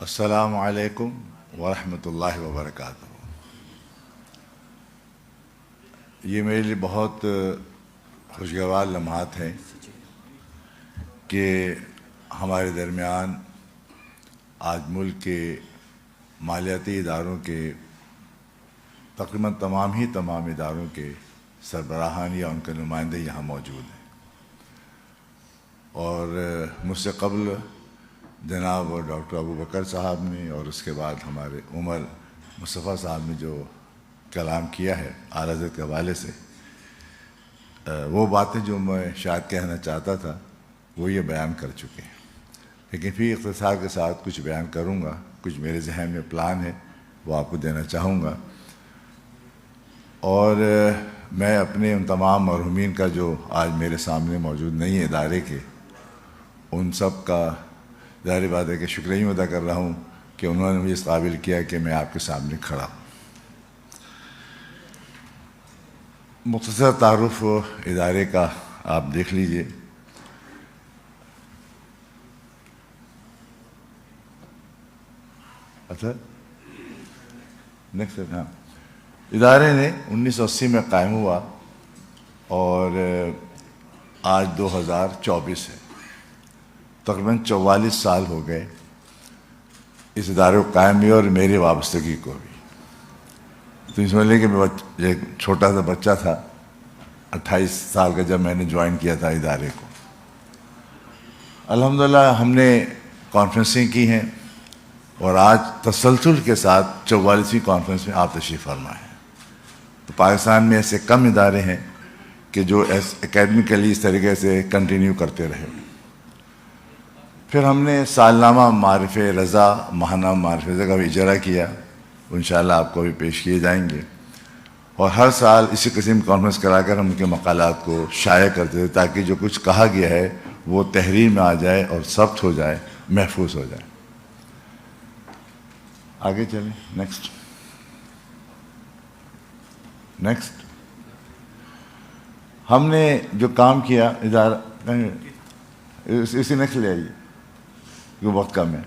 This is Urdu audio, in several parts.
السلام علیکم ورحمۃ اللہ وبرکاتہ۔ یہ میرے لیے بہت خوشگوار لمحات ہیں کہ ہمارے درمیان آج ملک کے مالیاتی اداروں کے تقریباً تمام اداروں کے سربراہان یا ان کے نمائندے یہاں موجود ہیں، اور مجھ سے قبل جناب ڈاکٹر ابو بکر صاحب نے اور اس کے بعد ہمارے عمر مصطفیٰ صاحب نے جو کلام کیا ہے اعلیٰ حضرت کے حوالے سے، وہ باتیں جو میں شاید کہنا چاہتا تھا وہ یہ بیان کر چکے ہیں، لیکن پھر اختصار کے ساتھ کچھ بیان کروں گا۔ کچھ میرے ذہن میں پلان ہے وہ آپ کو دینا چاہوں گا، اور میں اپنے ان تمام مرحومین کا جو آج میرے سامنے موجود نہیں ہے ادارے کے، ان سب کا ظاہر بات ہے کہ شکریہ ادا کر رہا ہوں کہ انہوں نے مجھے اس قابل کیا کہ میں آپ کے سامنے کھڑا ہوں۔ مختصر تعارف ادارے کا آپ دیکھ لیجئے۔ اچھا نیکسٹ، ہاں، ادارے نے 1980 میں قائم ہوا اور آج 2024 ہے، تقریباً 44 سال ہو گئے اس ادارے کو قائم ہوئے اور میری وابستگی کو بھی۔ تو اس میں لے کہ میں ایک چھوٹا سا بچہ تھا 28 سال کا جب میں نے جوائن کیا تھا ادارے کو۔ الحمدللہ ہم نے کانفرنسیں کی ہیں اور آج تسلسل کے ساتھ 44ویں کانفرنس میں آپ تشریف فرما ہیں۔ تو پاکستان میں ایسے کم ادارے ہیں کہ جو اکیڈمیکلی اس طریقے سے کنٹینیو کرتے رہے۔ پھر ہم نے سالنامہ معارف رضا، ماہانہ معارف رضا کا بھی اجرا کیا، انشاءاللہ آپ کو بھی پیش کیے جائیں گے، اور ہر سال اسی قسم کانفرنس کرا کر ہم ان کے مقالات کو شائع کرتے تھے تاکہ جو کچھ کہا گیا ہے وہ تحریر میں آ جائے اور ثبت ہو جائے، محفوظ ہو جائے۔ آگے چلیں، نیکسٹ۔ ہم نے جو کام کیا ادارہ، اسی نیکسٹ لے آئیے کیونکہ وقت کم ہے۔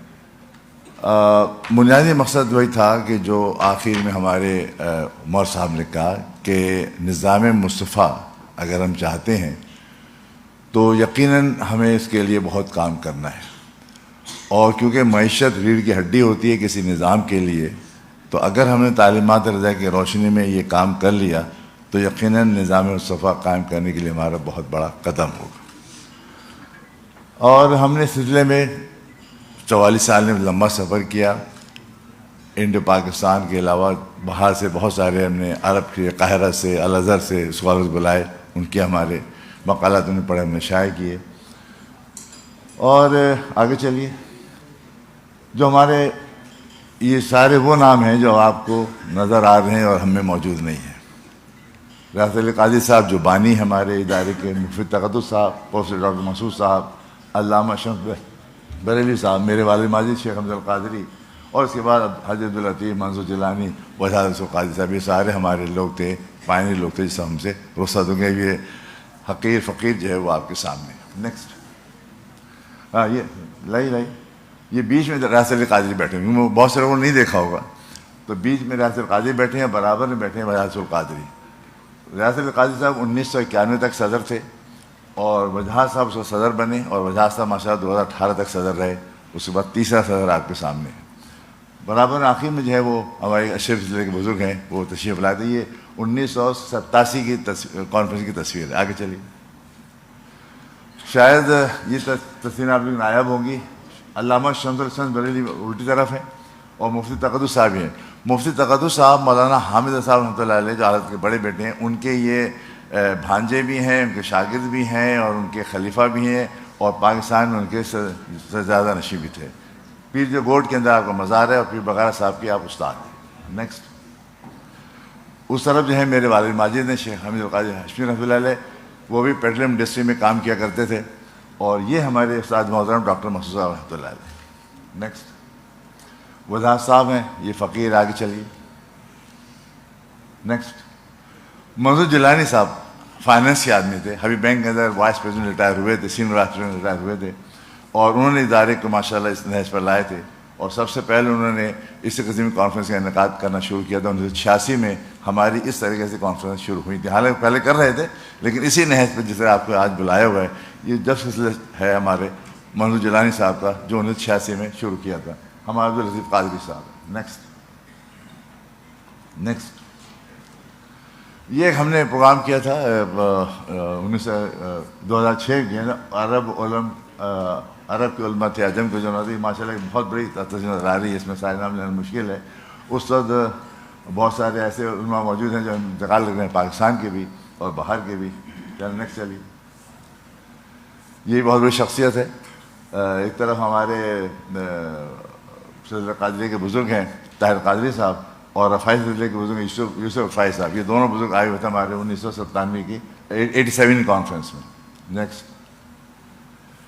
بنیادی مقصد وہی تھا کہ جو آخر میں ہمارے عمر صاحب نے کہا کہ نظام مصطفیٰ اگر ہم چاہتے ہیں تو یقیناً ہمیں اس کے لیے بہت کام کرنا ہے، اور کیونکہ معیشت ریڑھ کی ہڈی ہوتی ہے کسی نظام کے لیے، تو اگر ہم نے تعلیمات رضا کی روشنی میں یہ کام کر لیا تو یقیناً نظام مصطفیٰ قائم کرنے کے لیے ہمارا بہت بڑا قدم ہوگا۔ اور ہم نے اس سلسلے میں 44 سال میں لمبا سفر کیا۔ انڈو پاکستان کے علاوہ باہر سے بہت سارے ہم نے عرب کے قاہرہ سے، الازہر سے اسکالرز بلائے، ان کے ہمارے مقالات انہیں پڑھے، ہم نے شائع کیے۔ اور آگے چلیے، جو ہمارے یہ سارے وہ نام ہیں جو آپ کو نظر آ رہے ہیں اور ہم میں موجود نہیں ہیں۔ ریاست علی قاضی صاحب جو بانی ہمارے ادارے کے، مفتی تقدس صاحب، پروفیسر ڈاکٹر مسعود صاحب، علامہ شمس بریلوی صاحب، میرے والد ماجد شیخ حمزہ القادری، اور اس کے بعد حاجی عبداللطیف منصور جیلانی، وجاہت القاضی صاحب، یہ سارے ہمارے لوگ تھے، پائنی لوگ تھے جس ہم سے رخصت ہو گئے۔ یہ حقیر فقیر جو ہے وہ آپ کے سامنے۔ نیکسٹ، ہاں، یہ لائی یہ بیچ میں ریاست علی قادری بیٹھے ہیں، بہت سے لوگوں نے نہیں دیکھا ہوگا، تو بیچ میں ریاست القادری بیٹھے ہیں، برابر میں بیٹھے ہیں وجاہت القادری۔ ریاست القادری صاحب 1991 تک صدر تھے، اور وجاہت صاحب اس کو صدر بنے، اور وجاہت صاحب ماشاءاللہ 2018 تک صدر رہے، اس کے بعد تیسرا صدر آپ کے سامنے ہے۔ برابر آخر میں جو ہے وہ ہمارے اشرف ضلع کے بزرگ ہیں، وہ تشریف لائے تھے۔ یہ 1987 کی کانفرنس کی تصویر ہے۔ آگے چلیے، شاید یہ تصویر آپ لوگ نایاب ہوں گی۔ علامہ شمس الحسن بریلوی الٹی طرف ہیں، اور مفتی تقدس صاحب ہیں۔ مفتی تقدس صاحب مولانا حامد صاحب رحمۃ اللہ علیہ جو حضرت کے بڑے بیٹے ہیں، ان کے یہ بھانجے بھی ہیں، ان کے شاگرد بھی ہیں، اور ان کے خلیفہ بھی ہیں، اور پاکستان میں ان کے زیادہ نشین بھی تھے۔ پیر جو گوٹ کے اندر آپ کا مزار ہے، اور پیر بغیرہ صاحب کے آپ استاد ہیں۔ نیکسٹ، اس طرف جو ہے میرے والد ماجد نے شیخ حمید القادری ہاشمی رحمۃ اللہ علیہ، وہ بھی پیٹرولیم انڈسٹری میں کام کیا کرتے تھے، اور یہ ہمارے استاد محترم ڈاکٹر مسعود صاحب رحمۃ اللہ علیہ۔ نیکسٹ، وجاہت صاحب ہیں، یہ فقیر۔ آگے چلیے، نیکسٹ، منصور جیلانی صاحب فائننس کے آدمی تھے، حبیب بینک کے اندر وائس پریزیڈنٹ ریٹائر ہوئے تھے، سینئر وائس پریزیڈنٹ ریٹائر ہوئے تھے، اور انہوں نے ادارے کو ماشاءاللہ اس نہج پر لائے تھے۔ اور سب سے پہلے انہوں نے اس قسم کی کانفرنس کا انعقاد کرنا شروع کیا تھا 1986 میں. ہماری اس طریقے سے کانفرنس شروع ہوئی تھی, حالانکہ پہلے کر رہے تھے لیکن اسی نہج پہ جس طرح آپ کو آج بلایا ہوا ہے, یہ جب سلسلہ ہے ہمارے منظور جیلانی صاحب کا جو 1986 میں شروع کیا تھا, ہمارے عبداللطیف قادری صاحب. نیکسٹ یہ ہم نے پروگرام کیا تھا 2006 کے عرب کے علماء تھے, عجم کے جو نظر ماشاء اللہ بہت بڑی تجزیہ نظر آ رہی ہے, اس میں سارے نام لینا مشکل ہے. اس وقت بہت سارے ایسے علماء موجود ہیں جو انتقال کر رہے ہیں, پاکستان کے بھی اور باہر کے بھی. نیکسٹ چلیے, یہ بہت بڑی شخصیت ہے. ایک طرف ہمارے سلسلہ قادری کے بزرگ ہیں طاہر قادری صاحب, اور رفاعی سلسلے کے بزرگ یوسف رفاعی صاحب. یہ دونوں بزرگ آئے ہوئے تھے ہمارے 1997 کی 87 کانفرنس میں. نیکسٹ,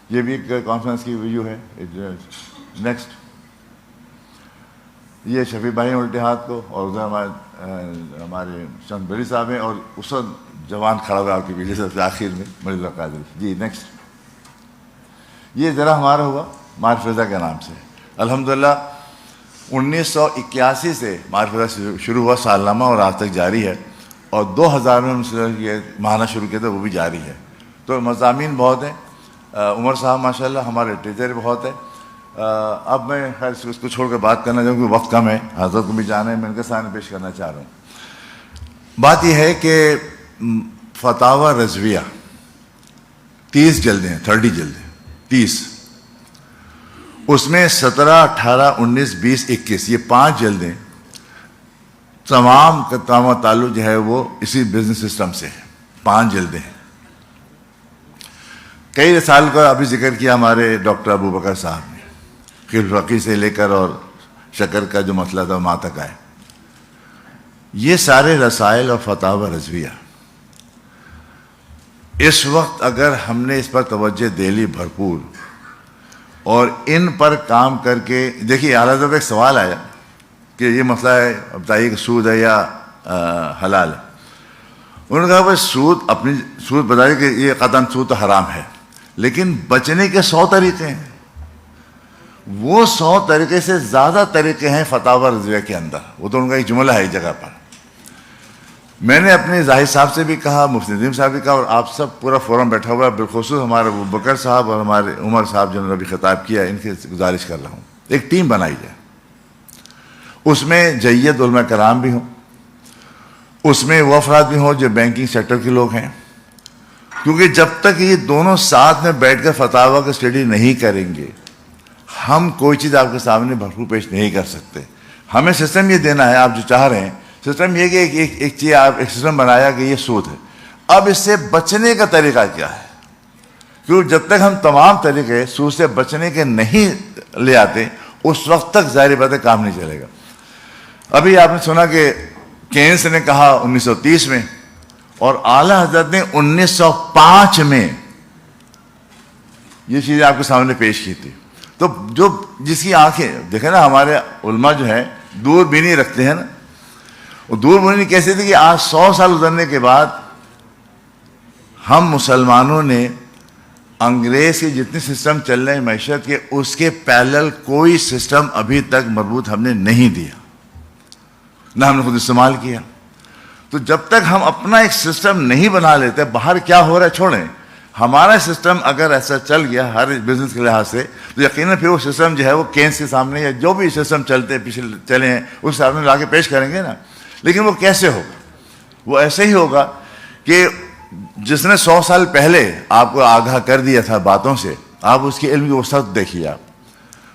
یہ بھی ایک کانفرنس کی ویڈیو ہے. نیکسٹ, یہ شفیع بھائی الٹے ہاتھ کو, اور ادھر ہمارے چند بری صاحب ہیں, اور اس وقت جوان کھڑا ہوا آپ کے پیچھے سب سے آخر میں مجید اللہ قادری جی. نیکسٹ, یہ ذرا ہمارا ہوا معرف رضا کے نام سے. الحمدللہ 1981 سے معرف رضا شروع ہوا سالنامہ, اور آج تک جاری ہے, اور 2000 میں یہ ماہانہ شروع کیا تھا, وہ بھی جاری ہے. تو مضامین بہت ہیں. عمر صاحب ماشاء اللہ ہمارے ٹیچر بہت ہے. اب میں خیر اس کو چھوڑ کر بات کرنا چاہوں کیونکہ وقت کم ہے, حضرت کو بھی جانا ہے, میں ان کے سامنے پیش کرنا چاہ رہا ہوں. بات یہ ہے کہ فتاوی رضویہ 30 جلدیں, 30 جلدیں, 30, اس میں 17, 18, 19, 20, 21 یہ 5 جلدیں تمام کا تعلق جو ہے وہ اسی بزنس سسٹم سے ہے. 5 جلدیں ہیں. کئی رسائل کا ابھی ذکر کیا ہمارے ڈاکٹر ابو بکر صاحب نے, فقی سے لے کر اور شکر کا جو مسئلہ تھا وہاں تک آئے. یہ سارے رسائل اور فتاوی رضویہ اس وقت اگر ہم نے اس پر توجہ دے لی بھرپور, اور ان پر کام کر کے دیکھیے, اعلیٰ حضرت ایک سوال آیا کہ یہ مسئلہ ہے, بتائیے کہ سود ہے یا حلال ہے. انہوں نے کہا بھائی سود بتائیے کہ یہ قطعاً سود تو حرام ہے, لیکن بچنے کے 100 طریقے ہیں. وہ 100 طریقے سے زیادہ طریقے ہیں فتاوی رضویہ کے اندر. وہ تو ان کا ایک جملہ ہے اس جگہ پر. میں نے اپنے زاہد صاحب سے بھی کہا, مفتی ندیم صاحب بھی کہا, اور آپ سب پورا فورم بیٹھا ہوا ہے, بالخصوص ہمارے ابو بکر صاحب اور ہمارے عمر صاحب جنہوں نے ابھی خطاب کیا, ان کی گزارش کر رہا ہوں ایک ٹیم بنائی جائے. اس میں جید علماء کرام بھی ہوں, اس میں وہ افراد بھی ہوں جو بینکنگ سیکٹر کے لوگ ہیں, کیونکہ جب تک یہ دونوں ساتھ میں بیٹھ کر فتاوی کا اسٹڈی نہیں کریں گے ہم کوئی چیز آپ کے سامنے بھرپور پیش نہیں کر سکتے. ہمیں سسٹم یہ دینا ہے, آپ جو چاہ رہے ہیں سسٹم یہ کہ ایک چیز آپ ایک سسٹم بنایا کہ یہ سود ہے, اب اس سے بچنے کا طریقہ کیا ہے, کیونکہ جب تک ہم تمام طریقے سود سے بچنے کے نہیں لے آتے اس وقت تک ظاہر بات ہے کام نہیں چلے گا. ابھی آپ نے سنا کہ کینس نے کہا 1930 میں, اور اعلیٰ حضرت نے 1905 میں یہ چیزیں آپ کے سامنے پیش کی تھی. تو جو جس کی آنکھیں دیکھیں نا, ہمارے علماء جو ہیں دور بینی رکھتے ہیں نا, وہ دور بینی کیسے تھی کہ آج 100 سال گزرنے کے بعد ہم مسلمانوں نے انگریز کے جتنے سسٹم چل رہے ہیں معیشت کے, اس کے پیرلل کوئی سسٹم ابھی تک مربوط ہم نے نہیں دیا, نہ ہم نے خود استعمال کیا. تو جب تک ہم اپنا ایک سسٹم نہیں بنا لیتے, باہر کیا ہو رہا ہے چھوڑیں, ہمارا سسٹم اگر ایسا چل گیا ہر بزنس کے لحاظ سے تو یقیناً پھر وہ سسٹم جو ہے وہ کینس کے سامنے یا جو بھی سسٹم چلتے پچھلے چلے ہیں اس سامنے لا کے پیش کریں گے نا. لیکن وہ کیسے ہوگا؟ وہ ایسے ہی ہوگا کہ جس نے 100 سال پہلے آپ کو آگاہ کر دیا تھا باتوں سے, آپ اس کے علم کی وسعت دیکھیے آپ.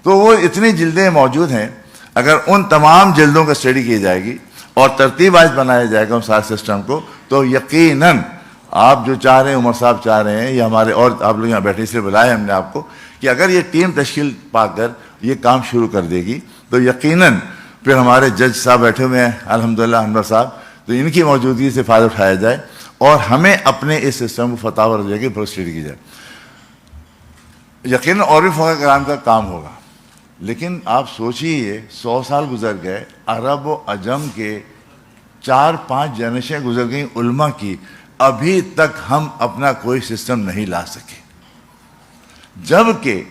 تو وہ اتنی جلدیں موجود ہیں, اگر ان تمام جلدوں کا اسٹڈی کی جائے گی اور ترتیب وائز بنایا جائے گا ان سارے سسٹم کو, تو یقیناً آپ جو چاہ رہے ہیں, عمر صاحب چاہ رہے ہیں, یا ہمارے اور آپ لوگ یہاں بیٹھے اس لیے بلائے ہم نے آپ کو, کہ اگر یہ ٹیم تشکیل پا کر یہ کام شروع کر دے گی تو یقیناً پھر ہمارے جج صاحب بیٹھے ہوئے ہیں الحمدللہ انور صاحب, تو ان کی موجودگی سے فائدہ اٹھایا جائے اور ہمیں اپنے اس سسٹم کو فتاوی رضویہ کی پروسیڈ کی جائے. یقیناً اور بھی فقہ کرام کا کام ہوگا, لیکن آپ سوچیے 100 سال گزر گئے, عرب و عجم کے 4-5 جنریشن گزر گئیں علماء کی, ابھی تک ہم اپنا کوئی سسٹم نہیں لا سکے. جبکہ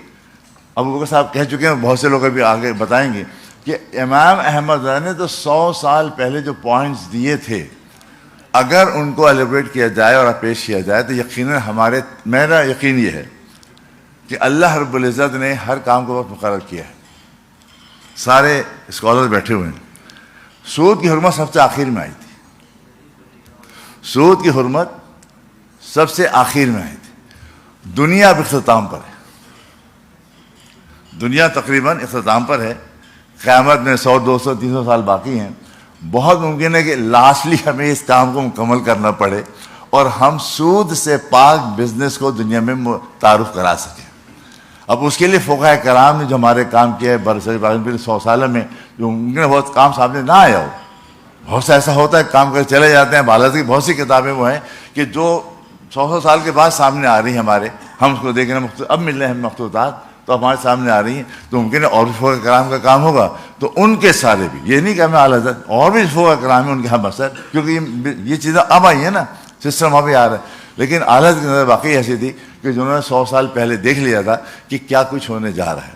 ابو بکر صاحب کہہ چکے ہیں, بہت سے لوگ ابھی آگے بتائیں گے کہ امام احمد رضا نے تو 100 سال پہلے جو پوائنٹس دیے تھے, اگر ان کو ایلیبریٹ کیا جائے اور پیش کیا جائے تو یقیناً میرا یقین یہ ہے کہ اللہ رب العزت نے ہر کام کو وقت مقرر کیا ہے. سارے اسکالر بیٹھے ہوئے ہیں. سود کی حرمت سب سے آخر میں آئی تھی, سود کی حرمت سب سے آخر میں آئی تھی. دنیا اب اختتام پر ہے, دنیا تقریباً اختتام پر ہے. قیامت میں 100 200 300 سال باقی ہیں. بہت ممکن ہے کہ لاسٹلی ہمیں اس کام کو مکمل کرنا پڑے اور ہم سود سے پاک بزنس کو دنیا میں تعارف کرا سکیں. اب اس کے لیے فقہاء کرام نے جو ہمارے کام کیا ہے برسر 100 سال میں, جو ممکن ہے بہت کام سامنے نہ آیا ہو. بہت سا ایسا ہوتا ہے کام کر چلے جاتے ہیں. بالا کی بہت سی کتابیں وہ ہیں کہ جو 100 سال کے بعد سامنے آ رہی ہیں ہمارے, ہم اس کو دیکھ رہے ہیں, اب مل رہے ہیں مخطوطات تو ہمارے سامنے آ رہی ہیں. تو ممکن ہے اور بھی فقہاء کرام کا کام ہوگا تو ان کے سارے بھی, یہ نہیں کہ ہمیں اعلیٰ حضرت, اور بھی فقہاء کرام ہیں ان کے ہم اثر, کیونکہ یہ چیزیں اب آئی ہیں نا, سسٹم ابھی آ رہا ہے. لیکن اعلیٰ حضرت کی نظر واقعی ایسی تھی کہ جنہوں نے 100 سال پہلے دیکھ لیا تھا کہ کیا کچھ ہونے جا رہا ہے.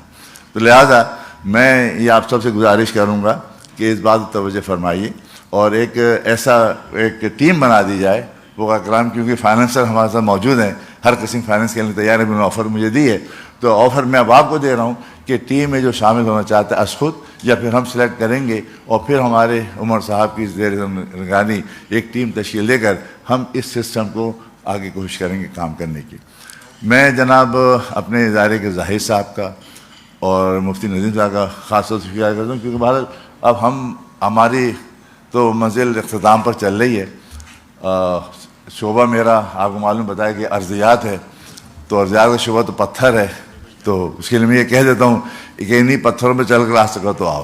تو لہذا میں یہ آپ سب سے گزارش کروں گا کہ اس بات کو توجہ فرمائیے اور ایک ایسا ایک ٹیم بنا دی جائے فقہاء کرام, کیونکہ فائنینسر ہمارے ساتھ موجود ہیں, ہر قسم فائنینس کے لیے تیار ہے. انہوں نے آفر مجھے دی ہے, تو آفر میں اب آپ کو دے رہا ہوں کہ ٹیم میں جو شامل ہونا چاہتا ہے از خود یا پھر ہم سلیکٹ کریں گے اور پھر ہمارے عمر صاحب کی زیر نگرانی ایک ٹیم تشکیل دے کر ہم اس سسٹم کو آگے کوشش کریں گے کام کرنے کی. میں جناب اپنے ادارے کے ظاہر صاحب کا اور مفتی نظیم صاحب کا خاص طور سے فکر کرتا ہوں, کیونکہ بہرحال اب ہماری تو منزل اختتام پر چل رہی ہے. شعبہ میرا آپ کو معلوم بتایا کہ ارضیات ہے, تو ارضیات کا شعبہ تو پتھر ہے, تو اس کے لیے میں یہ کہہ دیتا ہوں کہ انہیں پتھروں پہ چل کر آ سکو تو آؤ.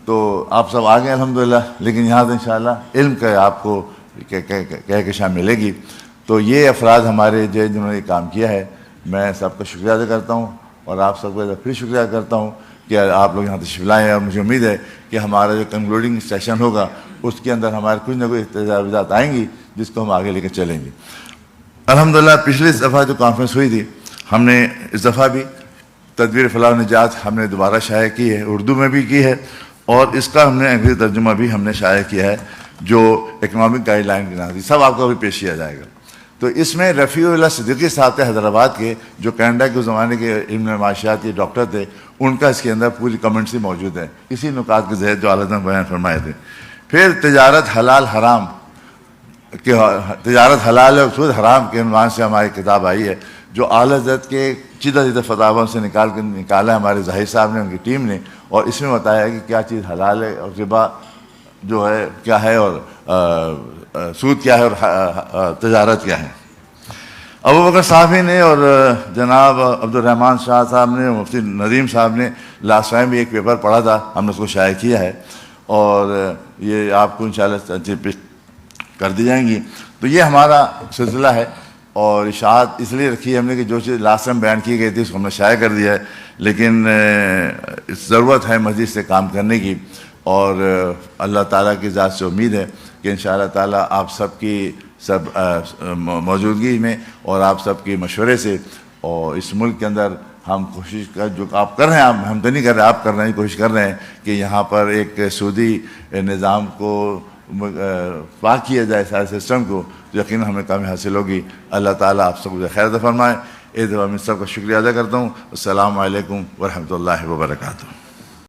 تو آپ سب آ گئے الحمدللہ, لیکن یہاں سے انشاءاللہ علم کا آپ کو کہہ کے شام ملے گی. تو یہ افراد ہمارے جنہوں نے یہ کام کیا ہے, میں سب کا شکریہ ادا کرتا ہوں اور آپ سب کا پھر شکریہ کرتا ہوں کہ آپ لوگ یہاں تشریف لائیں. اور مجھے امید ہے کہ ہمارا جو کنکلوڈنگ سیشن ہوگا اس کے اندر ہمارے کچھ نہ کچھ تجاویزات آئیں گی جس کو ہم آگے لے کر چلیں گے. الحمدللہ پچھلی دفعہ جو کانفرنس ہوئی تھی, ہم نے اس دفعہ بھی تدبیر فلاح و نجات ہم نے دوبارہ شائع کی ہے, اردو میں بھی کی ہے, اور اس کا ہم نے انگریزی ترجمہ بھی ہم نے شائع کیا ہے جو اکنامک گائیڈ لائن کے نام, سب آپ کو بھی پیش کیا جائے گا. تو اس میں رفیع اللہ صدیقی صاحب تھے حیدرآباد کے, جو کینیڈا کے زمانے کے علم معاشیات کے ڈاکٹر تھے, ان کا اس کے اندر پوری کمنٹس موجود ہے اسی نکات کے ذریعے جو اعلیٰ حضرت نے بیان فرمائے تھے. پھر تجارت حلال حرام کہ تجارت حلال ہے اور سود حرام کے عنوان سے ہماری کتاب آئی ہے, جو اعلیٰ حضرت کے چیدہ فتاویٰ سے نکالا ہے ہمارے ظاہر صاحب نے, ان کی ٹیم نے, اور اس میں بتایا ہے کہ کیا چیز حلال ہے اور ربا جو ہے کیا ہے, اور سود کیا ہے, اور تجارت کیا ہے. ابو بکر صاحبی نے اور جناب عبد الرحمن شاہ صاحب نے, مفتی ندیم صاحب نے لاسٹ ٹائم بھی ایک پیپر پڑھا تھا, ہم نے اس کو شائع کیا ہے, اور یہ آپ کو انشاءاللہ کر دی جائیں گی. تو یہ ہمارا سلسلہ ہے, اور اشاعت اس لیے رکھی ہے ہم نے کہ جو چیز لاسٹ ٹائم بیان کی گئی تھی اس کو ہم نے شائع کر دیا ہے, لیکن ضرورت ہے مزید سے کام کرنے کی, اور اللہ تعالیٰ کی ذات سے امید ہے کہ انشاءاللہ تعالیٰ آپ سب کی موجودگی میں اور آپ سب کے مشورے سے, اور اس ملک کے اندر ہم کوشش کر جو آپ کر رہے ہیں, ہم تو نہیں کر رہے, آپ کر رہے ہیں, کوشش کر رہے ہیں کہ یہاں پر ایک سودی نظام کو پاک کیا جائے سارے سسٹم کو, تو یقیناً ہمیں کامیابی حاصل ہوگی. اللہ تعالیٰ آپ سب کو خیر عطا فرمائے. ایک دفعہ میں سب کا شکریہ ادا کرتا ہوں. السلام علیکم ورحمۃ اللہ وبرکاتہ.